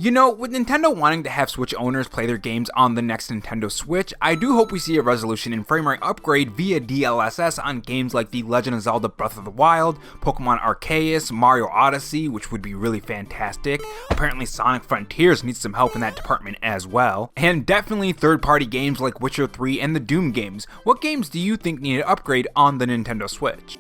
You know, with Nintendo wanting to have Switch owners play their games on the next Nintendo Switch, I do hope we see a resolution and frame rate upgrade via DLSS on games like The Legend of Zelda Breath of the Wild, Pokemon Arceus, Mario Odyssey, which would be really fantastic. Apparently Sonic Frontiers needs some help in that department as well. And definitely third-party games like Witcher 3 and the Doom games. What games do you think need an upgrade on the Nintendo Switch?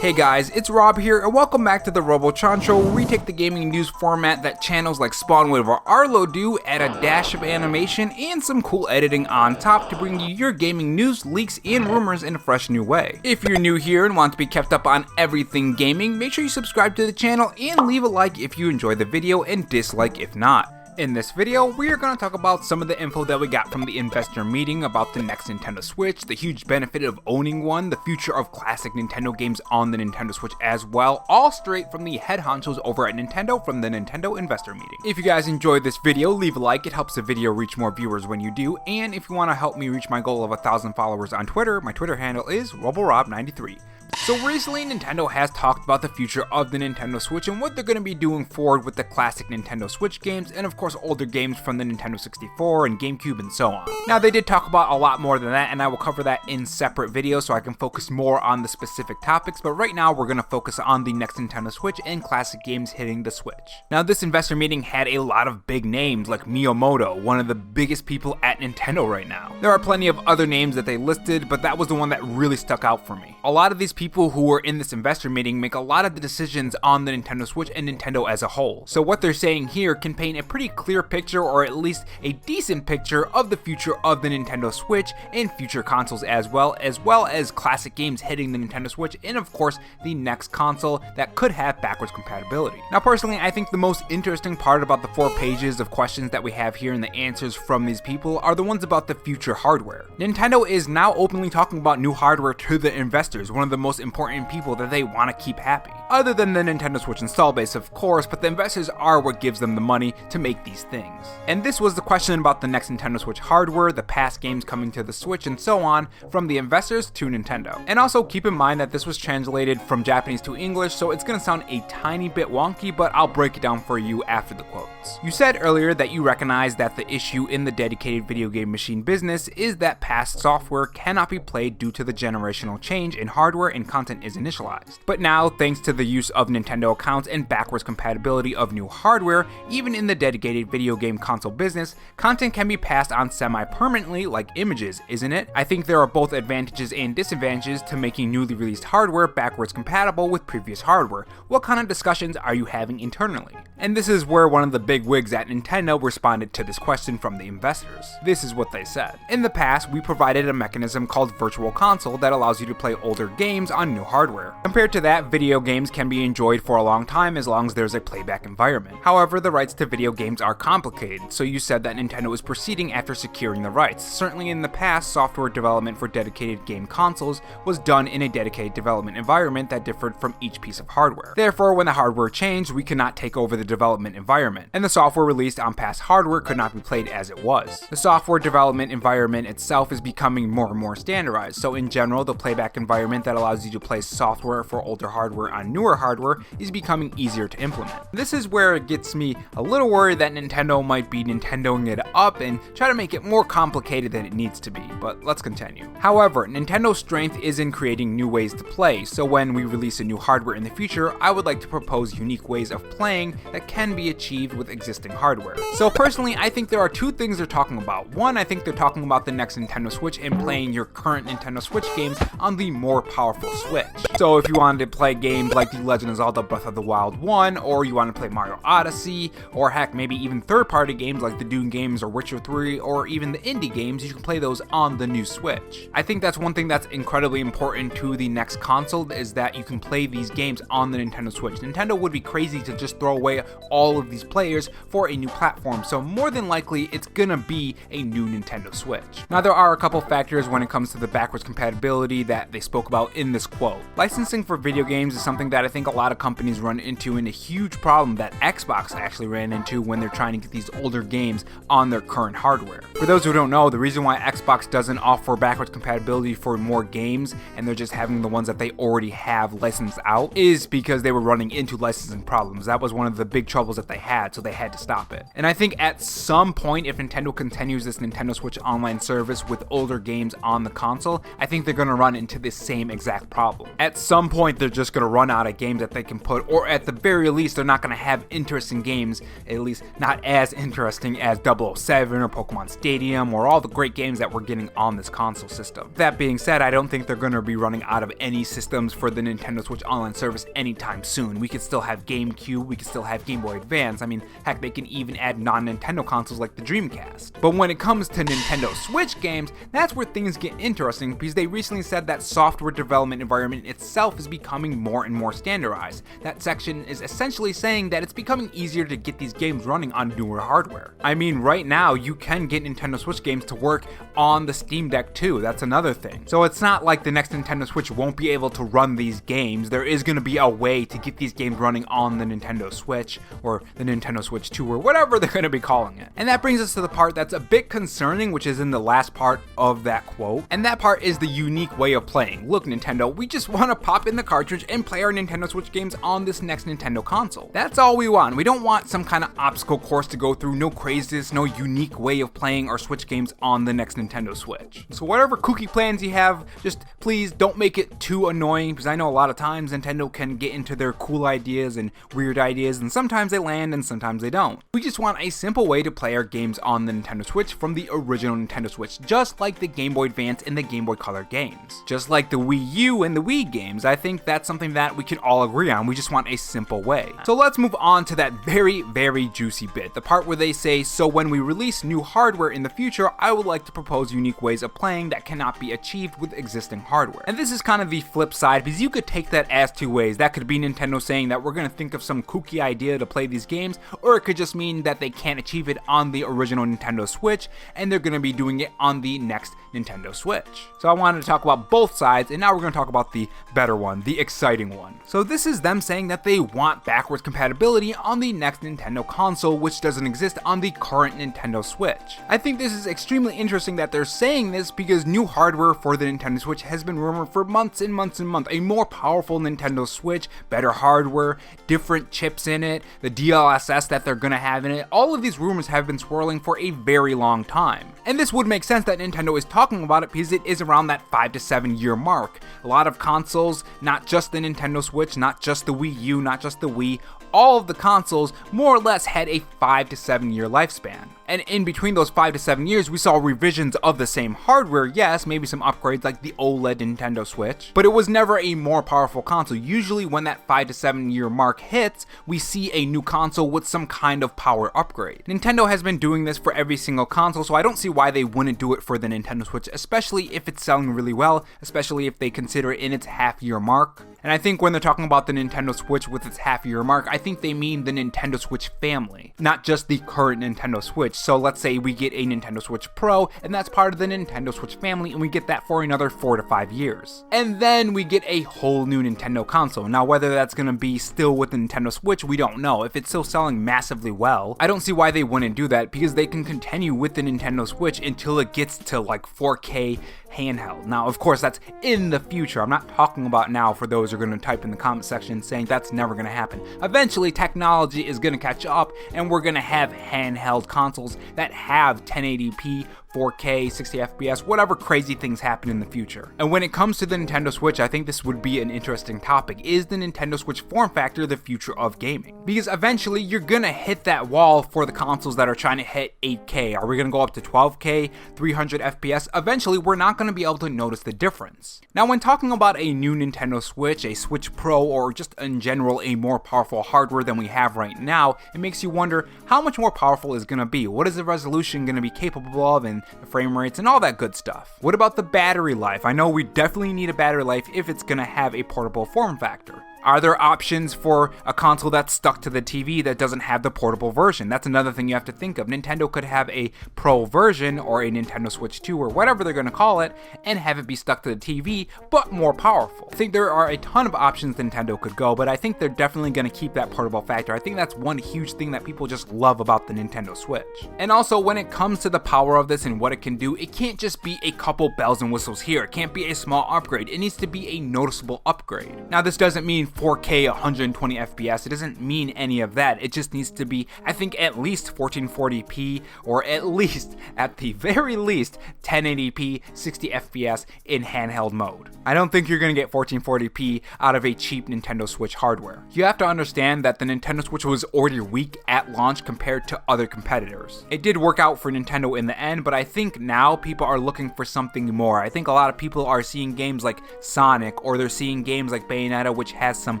Hey guys, it's Rob here, and welcome back to the RoboChan Show, where we take the gaming news format that channels like Spawnwood or Arlo do, add a dash of animation and some cool editing on top to bring you your gaming news, leaks, and rumors in a fresh new way. If you're new here and want to be kept up on everything gaming, make sure you subscribe to the channel and leave a like if you enjoy the video and dislike if not. In this video, we are going to talk about some of the info that we got from the investor meeting about the next Nintendo Switch, the huge benefit of owning one, the future of classic Nintendo games on the Nintendo Switch as well, all straight from the head honchos over at Nintendo from the Nintendo investor meeting. If you guys enjoyed this video, leave a like, it helps the video reach more viewers when you do, and if you want to help me reach my goal of 1,000 followers on Twitter, my Twitter handle is RoboRob93. So recently, Nintendo has talked about the future of the Nintendo Switch and what they're going to be doing forward with the classic Nintendo Switch games and of course older games from the Nintendo 64 and GameCube and so on. Now they did talk about a lot more than that, and I will cover that in separate videos so I can focus more on the specific topics, but right now we're going to focus on the next Nintendo Switch and classic games hitting the Switch. Now this investor meeting had a lot of big names like Miyamoto, one of the biggest people at Nintendo right now. There are plenty of other names that they listed, but that was the one that really stuck out for me. A lot of these people who were in this investor meeting make a lot of the decisions on the Nintendo Switch and Nintendo as a whole. So what they're saying here can paint a pretty clear picture, or at least a decent picture, of the future of the Nintendo Switch and future consoles as well as classic games hitting the Nintendo Switch and of course the next console that could have backwards compatibility. Now personally, I think the most interesting part about the 4 pages of questions that we have here and the answers from these people are the ones about the future hardware. Nintendo is now openly talking about new hardware to the investors, one of the most important people that they want to keep happy. Other than the Nintendo Switch install base, of course, but the investors are what gives them the money to make these things. And this was the question about the next Nintendo Switch hardware, the past games coming to the Switch, and so on, from the investors to Nintendo. And also keep in mind that this was translated from Japanese to English, so it's going to sound a tiny bit wonky, but I'll break it down for you after the quotes. You said earlier that you recognize that the issue in the dedicated video game machine business is that past software cannot be played due to the generational change in hardware and content is initialized. But now, thanks to the use of Nintendo accounts and backwards compatibility of new hardware, even in the dedicated video game console business, content can be passed on semi-permanently like images, isn't it? I think there are both advantages and disadvantages to making newly released hardware backwards compatible with previous hardware. What kind of discussions are you having internally? And this is where one of the big wigs at Nintendo responded to this question from the investors. This is what they said. In the past, we provided a mechanism called Virtual Console that allows you to play older games on new hardware. Compared to that, video games can be enjoyed for a long time as long as there's a playback environment. However, the rights to video games are complicated, so you said that Nintendo is proceeding after securing the rights. Certainly in the past, software development for dedicated game consoles was done in a dedicated development environment that differed from each piece of hardware. Therefore, when the hardware changed, we could not take over the development environment, and the software released on past hardware could not be played as it was. The software development environment itself is becoming more and more standardized, so in general, the playback environment that allows you to play software for older hardware on newer hardware is becoming easier to implement. This is where it gets me a little worried that Nintendo might be Nintendoing it up and try to make it more complicated than it needs to be, but let's continue. However, Nintendo's strength is in creating new ways to play, so when we release a new hardware in the future, I would like to propose unique ways of playing that can be achieved with existing hardware. So personally, I think there are 2 things they're talking about. One, I think they're talking about the next Nintendo Switch and playing your current Nintendo Switch games on the more powerful Switch. So if you wanted to play games like The Legend of Zelda Breath of the Wild 1, or you want to play Mario Odyssey, or heck, maybe even third-party games like the Doom games or Witcher 3, or even the indie games, you can play those on the new Switch. I think that's one thing that's incredibly important to the next console, is that you can play these games on the Nintendo Switch. Nintendo would be crazy to just throw away all of these players for a new platform, so more than likely it's gonna be a new Nintendo Switch. Now there are a couple factors when it comes to the backwards compatibility that they spoke about in this quote. Licensing for video games is something that I think a lot of companies run into, and a huge problem that Xbox actually ran into when they're trying to get these older games on their current hardware. For those who don't know, the reason why Xbox doesn't offer backwards compatibility for more games and they're just having the ones that they already have licensed out is because they were running into licensing problems. That was one of the big troubles that they had, so they had to stop it. And I think at some point, if Nintendo continues this Nintendo Switch Online service with older games on the console, I think they're going to run into this same exact problem. At some point, they're just going to run out of games that they can put, or at the very least, they're not going to have interesting games, at least not as interesting as 007 or Pokemon Stadium or all the great games that we're getting on this console system. That being said, I don't think they're going to be running out of any systems for the Nintendo Switch Online service anytime soon. We could still have GameCube, we could still have Game Boy Advance. I mean, heck, they can even add non-Nintendo consoles like the Dreamcast. But when it comes to Nintendo Switch games, that's where things get interesting, because they recently said that software development environment itself is becoming more and more standardized. That section is essentially saying that it's becoming easier to get these games running on newer hardware. I mean, right now, you can get Nintendo Switch games to work on the Steam Deck too. That's another thing. So it's not like the next Nintendo Switch won't be able to run these games. There is going to be a way to get these games running on the Nintendo Switch or the Nintendo Switch 2 or whatever they're going to be calling it. And that brings us to the part that's a bit concerning, which is in the last part of that quote. And that part is the unique way of playing. Look, Nintendo, we just want to pop in the cartridge and play our Nintendo Switch games on this next Nintendo console. That's all we want. We don't want some kind of obstacle course to go through, no craziness, no unique way of playing our Switch games on the next Nintendo Switch. So whatever kooky plans you have, just please don't make it too annoying, because I know a lot of times Nintendo can get into their cool ideas and weird ideas, and sometimes they land and sometimes they don't. We just want a simple way to play our games on the Nintendo Switch from the original Nintendo Switch, just like the Game Boy Advance and the Game Boy Color games. Just like the Wii U and the Wii games, I think that's something that we can all agree on. We just want a simple way. So let's move on to that very, very juicy bit, the part where they say, so when we release new hardware in the future, I would like to propose unique ways of playing that cannot be achieved with existing hardware. And this is kind of the flip side, because you could take that as two ways. That could be Nintendo saying that we're going to think of some kooky idea to play these games, or it could just mean that they can't achieve it on the original Nintendo Switch, and they're going to be doing it on the next Nintendo Switch. So I wanted to talk about both sides, and now we're going to talk about the better one, the exciting one. So this is them saying that they want backwards compatibility on the next Nintendo console, which doesn't exist on the current Nintendo Switch. I think this is extremely interesting that they're saying this, because new hardware for the Nintendo Switch has been rumored for months and months and months. A more powerful Nintendo Switch, better hardware, different chips in it, the DLSS that they're gonna have in it. All of these rumors have been swirling for a very long time. And this would make sense that Nintendo is talking about it, because it is around that 5 to 7 year mark. A lot of consoles, not just the Nintendo Switch, not just the Wii U, not just the Wii, all of the consoles more or less had a 5 to 7 year lifespan. And in between those 5 to 7 years, we saw revisions of the same hardware, yes, maybe some upgrades like the OLED Nintendo Switch, but it was never a more powerful console. Usually when that 5 to 7 year mark hits, we see a new console with some kind of power upgrade. Nintendo has been doing this for every single console, so I don't see why they wouldn't do it for the Nintendo Switch, especially if it's selling really well, especially if they consider it in its half-year mark. And I think when they're talking about the Nintendo Switch with its half-year mark, I think they mean the Nintendo Switch family, not just the current Nintendo Switch. So let's say we get a Nintendo Switch Pro, and that's part of the Nintendo Switch family, and we get that for another 4 to 5 years. And then we get a whole new Nintendo console. Now, whether that's going to be still with the Nintendo Switch, we don't know. If it's still selling massively well, I don't see why they wouldn't do that, because they can continue with the Nintendo Switch until it gets to like 4K handheld. Now, of course, that's in the future. I'm not talking about now for those who are going to type in the comment section saying that's never going to happen. Eventually, technology is going to catch up, and we're going to have handheld consoles that have 1080p, 4K, 60 FPS, whatever crazy things happen in the future. And when it comes to the Nintendo Switch, I think this would be an interesting topic. Is the Nintendo Switch form factor the future of gaming? Because eventually you're gonna hit that wall for the consoles that are trying to hit 8K. Are we gonna go up to 12K, 300 FPS? Eventually we're not gonna be able to notice the difference. Now, when talking about a new Nintendo Switch, a Switch Pro, or just in general a more powerful hardware than we have right now, it makes you wonder how much more powerful is gonna be? What is the resolution gonna be capable of, and the frame rates and all that good stuff? What about the battery life? I know we definitely need a battery life if it's gonna have a portable form factor. Are there options for a console that's stuck to the TV that doesn't have the portable version? That's another thing you have to think of. Nintendo could have a Pro version or a Nintendo Switch 2 or whatever they're going to call it and have it be stuck to the TV, but more powerful. I think there are a ton of options Nintendo could go, but I think they're definitely going to keep that portable factor. I think that's one huge thing that people just love about the Nintendo Switch. And also, when it comes to the power of this and what it can do, it can't just be a couple bells and whistles here. It can't be a small upgrade. It needs to be a noticeable upgrade. Now, this doesn't mean 4K 120 FPS. It doesn't mean any of that. It just needs to be, I think, at least 1440p or at least, at the very least, 1080p 60 FPS in handheld mode. I don't think you're going to get 1440p out of a cheap Nintendo Switch hardware. You have to understand that the Nintendo Switch was already weak at launch compared to other competitors. It did work out for Nintendo in the end, but I think now people are looking for something more. I think a lot of people are seeing games like Sonic, or they're seeing games like Bayonetta, which has some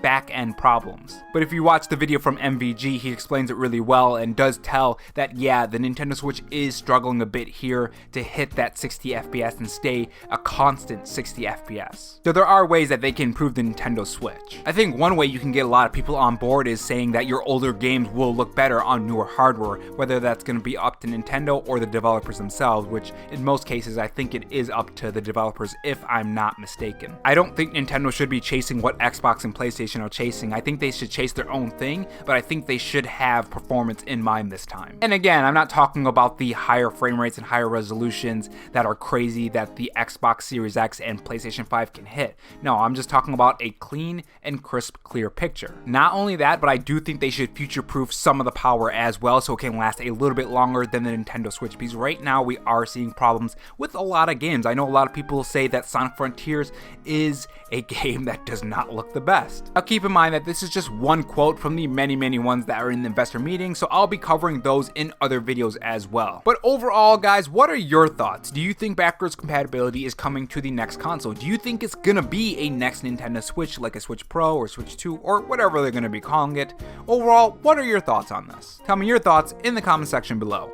back-end problems. But if you watch the video from MVG, he explains it really well and does tell that, yeah, the Nintendo Switch is struggling a bit here to hit that 60 FPS and stay a constant 60 FPS. So there are ways that they can improve the Nintendo Switch. I think one way you can get a lot of people on board is saying that your older games will look better on newer hardware, whether that's going to be up to Nintendo or the developers themselves, which in most cases I think it is up to the developers if I'm not mistaken. I don't think Nintendo should be chasing what Xbox and PlayStation are chasing. I think they should chase their own thing, but I think they should have performance in mind this time. And again, I'm not talking about the higher frame rates and higher resolutions that are crazy that the Xbox Series X and PlayStation 5 can hit. No, I'm just talking about a clean and crisp, clear picture. Not only that, but I do think they should future-proof some of the power as well so it can last a little bit longer than the Nintendo Switch, because right now we are seeing problems with a lot of games. I know a lot of people say that Sonic Frontiers is a game that does not look the best. Now keep in mind that this is just one quote from the many ones that are in the investor meeting, so I'll be covering those in other videos as well. But overall, guys, what are your thoughts? Do you think backwards compatibility is coming to the next console? Do you think it's gonna be a next Nintendo Switch, like a Switch Pro or Switch 2 or whatever they're gonna be calling it? Overall, what are your thoughts on this? Tell me your thoughts in the comment section below.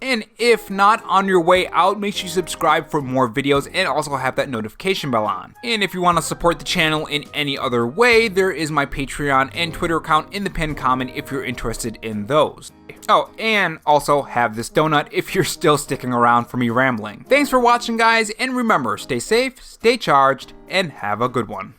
And if not, on your way out, make sure you subscribe for more videos and also have that notification bell on. And if you want to support the channel in any other way, there is my Patreon and Twitter account in the pinned comment if you're interested in those. Oh, and also have this donut if you're still sticking around for me rambling. Thanks for watching, guys, and remember, stay safe, stay charged, and have a good one.